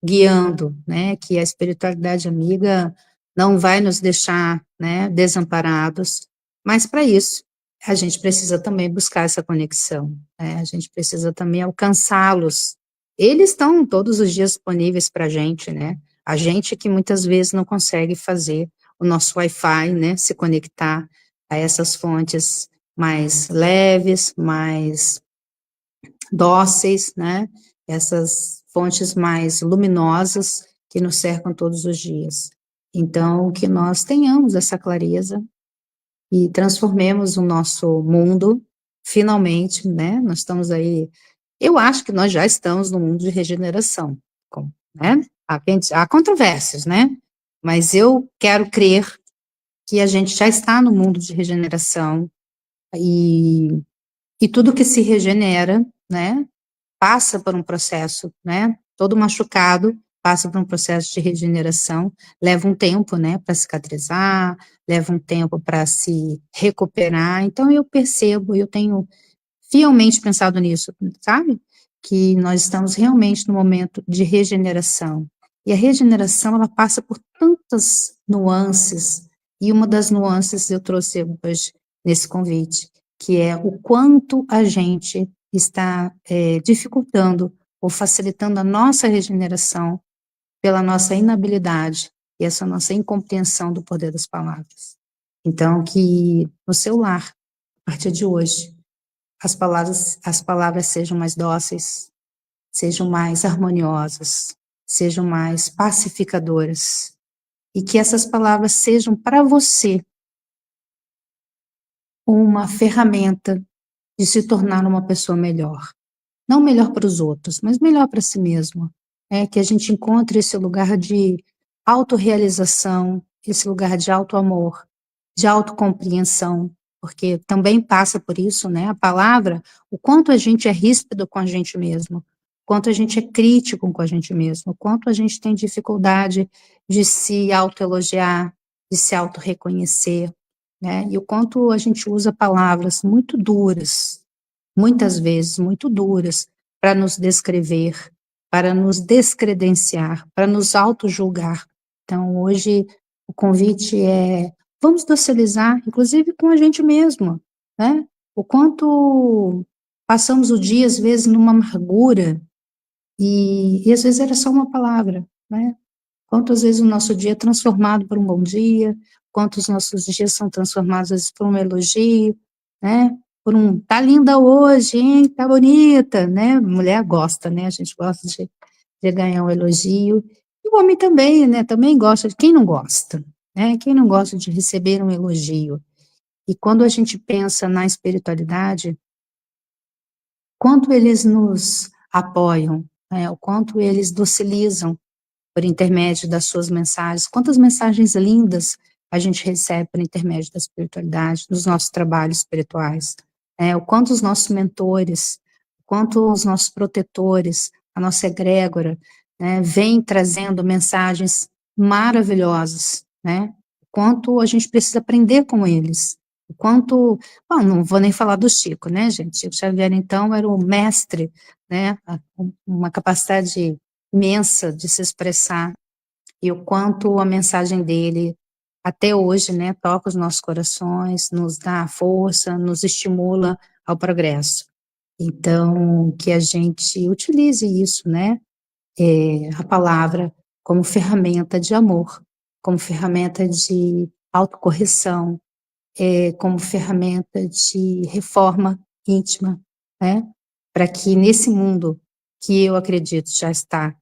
guiando, né, que a espiritualidade amiga não vai nos deixar, né, desamparados, mas para isso a gente precisa também buscar essa conexão, né, a gente precisa também alcançá-los. Eles estão todos os dias disponíveis para a gente que muitas vezes não consegue fazer o nosso Wi-Fi, né, se conectar a essas fontes mais leves, mais dóceis, né? Essas fontes mais luminosas que nos cercam todos os dias. Então, que nós tenhamos essa clareza e transformemos o nosso mundo, finalmente, né? Nós estamos aí, eu acho que nós já estamos no mundo de regeneração, né? Há controvérsias, né? Mas eu quero crer que a gente já está no mundo de regeneração e tudo que se regenera, né, passa por um processo, né? Todo machucado passa por um processo de regeneração, leva um tempo, né, para cicatrizar, leva um tempo para se recuperar. Então eu percebo, eu tenho fielmente pensado nisso, sabe? Que nós estamos realmente no momento de regeneração. E a regeneração, ela passa por tantas nuances, e uma das nuances eu trouxe hoje nesse convite, que é o quanto a gente está dificultando ou facilitando a nossa regeneração pela nossa inabilidade e essa nossa incompreensão do poder das palavras. Então, que no seu lar, a partir de hoje, as palavras sejam mais dóceis, sejam mais harmoniosas, sejam mais pacificadoras, e que essas palavras sejam para você uma ferramenta de se tornar uma pessoa melhor. Não melhor para os outros, mas melhor para si mesmo. É que a gente encontre esse lugar de autorrealização, esse lugar de autoamor, de autocompreensão, porque também passa por isso, né? A palavra, o quanto a gente é ríspido com a gente mesmo, o quanto a gente é crítico com a gente mesmo, o quanto a gente tem dificuldade de se autoelogiar, de se autorreconhecer, né? E o quanto a gente usa palavras muito duras, muitas vezes muito duras, para nos descrever, para nos descredenciar, para nos auto-julgar. Então, hoje, o convite é, vamos docilizar, inclusive com a gente mesmo, né? O quanto passamos o dia, às vezes, numa amargura, e às vezes era só uma palavra, né? Quantas vezes o nosso dia é transformado por um bom dia, quantos nossos dias são transformados, às vezes, por um elogio, né? Por um, tá linda hoje, hein? Tá bonita, né? Mulher gosta, né? A gente gosta de ganhar um elogio. E o homem também, né? Também gosta, quem não gosta, né? Quem não gosta de receber um elogio? E quando a gente pensa na espiritualidade, quanto eles nos apoiam, né? O quanto eles docilizam por intermédio das suas mensagens, quantas mensagens lindas a gente recebe por intermédio da espiritualidade, dos nossos trabalhos espirituais, o quanto os nossos mentores, quanto os nossos protetores, a nossa egrégora, né, vem trazendo mensagens maravilhosas, né, quanto a gente precisa aprender com eles, o quanto, bom, não vou nem falar do Chico, né, gente, Chico Xavier, então, era o mestre, né, uma capacidade imensa de se expressar, e o quanto a mensagem dele, até hoje, né, toca os nossos corações, nos dá força, nos estimula ao progresso. Então, que a gente utilize isso, né, a palavra como ferramenta de amor, como ferramenta de autocorreção, como ferramenta de reforma íntima, né, para que nesse mundo que eu acredito já estamos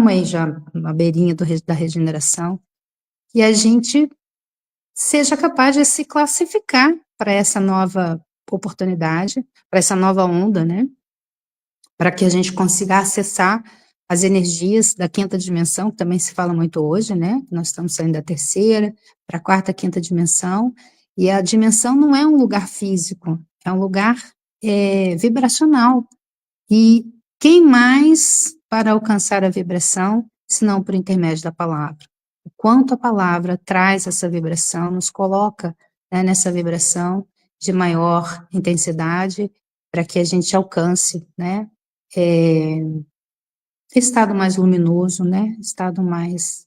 aí já na beirinha da regeneração, e a gente seja capaz de se classificar para essa nova oportunidade, para essa nova onda, né? Para que a gente consiga acessar as energias da quinta dimensão, que também se fala muito hoje, né? Nós estamos saindo da terceira para a quarta, quinta dimensão, e a dimensão não é um lugar físico, é um lugar vibracional. E quem mais para alcançar a vibração, se não por intermédio da palavra? O quanto a palavra traz essa vibração, nos coloca, né, nessa vibração de maior intensidade, para que a gente alcance, né, estado mais luminoso, né, estado mais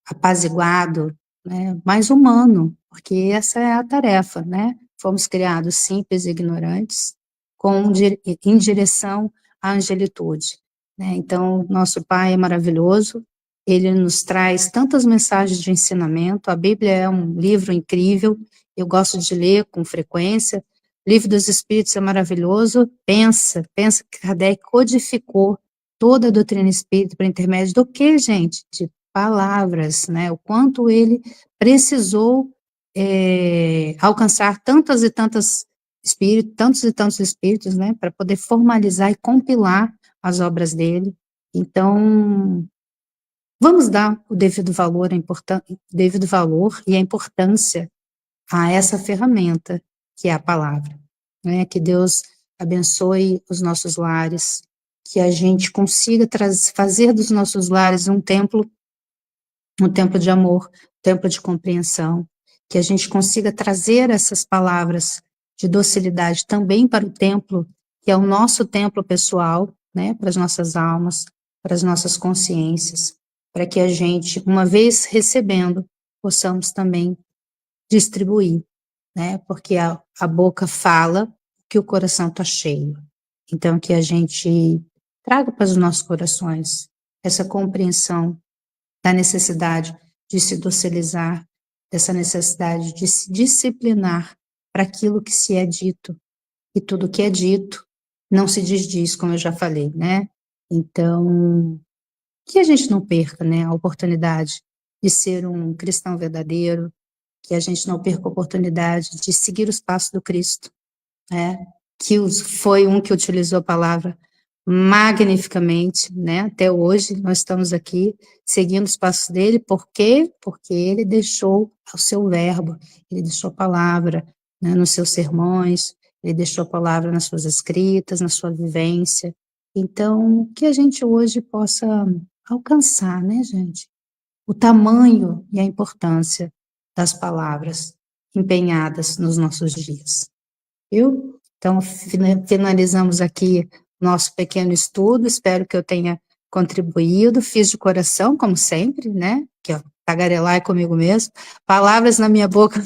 apaziguado, né, mais humano, porque essa é a tarefa, né? Fomos criados simples e ignorantes, em direção à angelitude, né? Então, nosso Pai é maravilhoso, ele nos traz tantas mensagens de ensinamento, a Bíblia é um livro incrível, eu gosto de ler com frequência, o Livro dos Espíritos é maravilhoso, pensa que Kardec codificou toda a doutrina espírita por intermédio do quê, gente? De palavras, né? O quanto ele precisou alcançar tantos e tantos espíritos, né? Para poder formalizar e compilar as obras dele. Então, vamos dar o devido valor, devido valor e a importância a essa ferramenta que é a palavra, né? Que Deus abençoe os nossos lares, que a gente consiga fazer dos nossos lares um templo de amor, um templo de compreensão, que a gente consiga trazer essas palavras de docilidade também para o templo, que é o nosso templo pessoal, né, para as nossas almas, para as nossas consciências, para que a gente, uma vez recebendo, possamos também distribuir, né, porque a boca fala que o coração está cheio. Então, que a gente traga para os nossos corações essa compreensão da necessidade de se docilizar, dessa necessidade de se disciplinar para aquilo que se é dito. E tudo que é dito não se desdiz, como eu já falei, né? Então, que a gente não perca, né, a oportunidade de ser um cristão verdadeiro, que a gente não perca a oportunidade de seguir os passos do Cristo, né? Que foi um que utilizou a palavra magnificamente, né? Até hoje nós estamos aqui seguindo os passos dele, por quê? Porque ele deixou o seu verbo, ele deixou a palavra, né, nos seus sermões, ele deixou a palavra nas suas escritas, na sua vivência. Então, que a gente hoje possa alcançar, né, gente? O tamanho e a importância das palavras empenhadas nos nossos dias. Viu? Então, finalizamos aqui nosso pequeno estudo, espero que eu tenha contribuído, fiz de coração, como sempre, né? Que ó, tagarelar é comigo mesmo, palavras na minha boca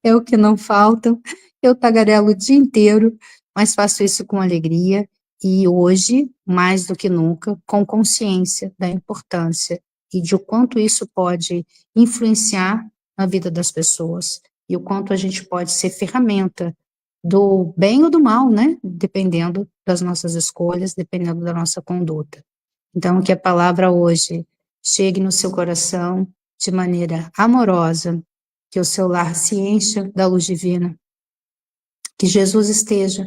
é o que não faltam, eu tagarelo o dia inteiro, mas faço isso com alegria, e hoje, mais do que nunca, com consciência da importância e de o quanto isso pode influenciar na vida das pessoas, e o quanto a gente pode ser ferramenta do bem ou do mal, né? Dependendo das nossas escolhas, dependendo da nossa conduta. Então, que a palavra hoje chegue no seu coração de maneira amorosa, que o seu lar se encha da luz divina, que Jesus esteja,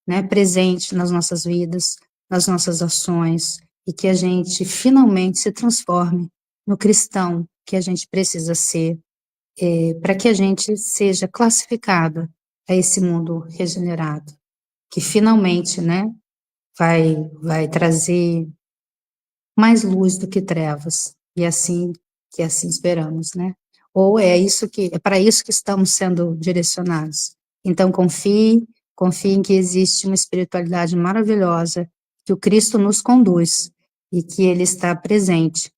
né, presente nas nossas vidas, nas nossas ações, e que a gente finalmente se transforme no cristão que a gente precisa ser, para que a gente seja classificado a esse mundo regenerado. que finalmente, né, vai trazer mais luz do que trevas, e assim, que assim esperamos, né? Ou é para isso que estamos sendo direcionados. Então confie em que existe uma espiritualidade maravilhosa, que o Cristo nos conduz e que ele está presente.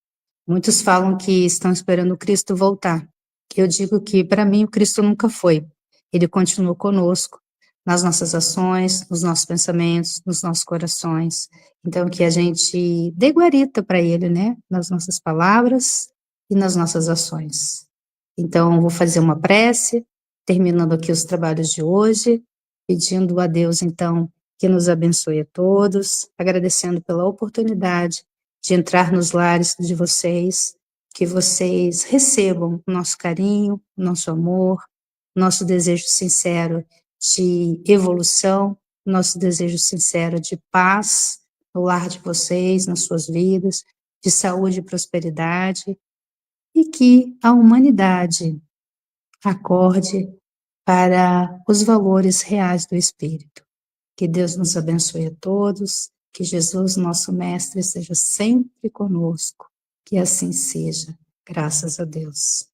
Muitos falam que estão esperando o Cristo voltar. Eu digo que, para mim, o Cristo nunca foi. Ele continuou conosco, nas nossas ações, nos nossos pensamentos, nos nossos corações. Então, que a gente dê guarita para ele, né? Nas nossas palavras e nas nossas ações. Então, vou fazer uma prece, terminando aqui os trabalhos de hoje, pedindo a Deus, então, que nos abençoe a todos, agradecendo pela oportunidade de entrar nos lares de vocês, que vocês recebam o nosso carinho, o nosso amor, nosso desejo sincero de evolução, nosso desejo sincero de paz no lar de vocês, nas suas vidas, de saúde e prosperidade, e que a humanidade acorde para os valores reais do Espírito. Que Deus nos abençoe a todos, que Jesus, nosso Mestre, esteja sempre conosco, que assim seja, graças a Deus.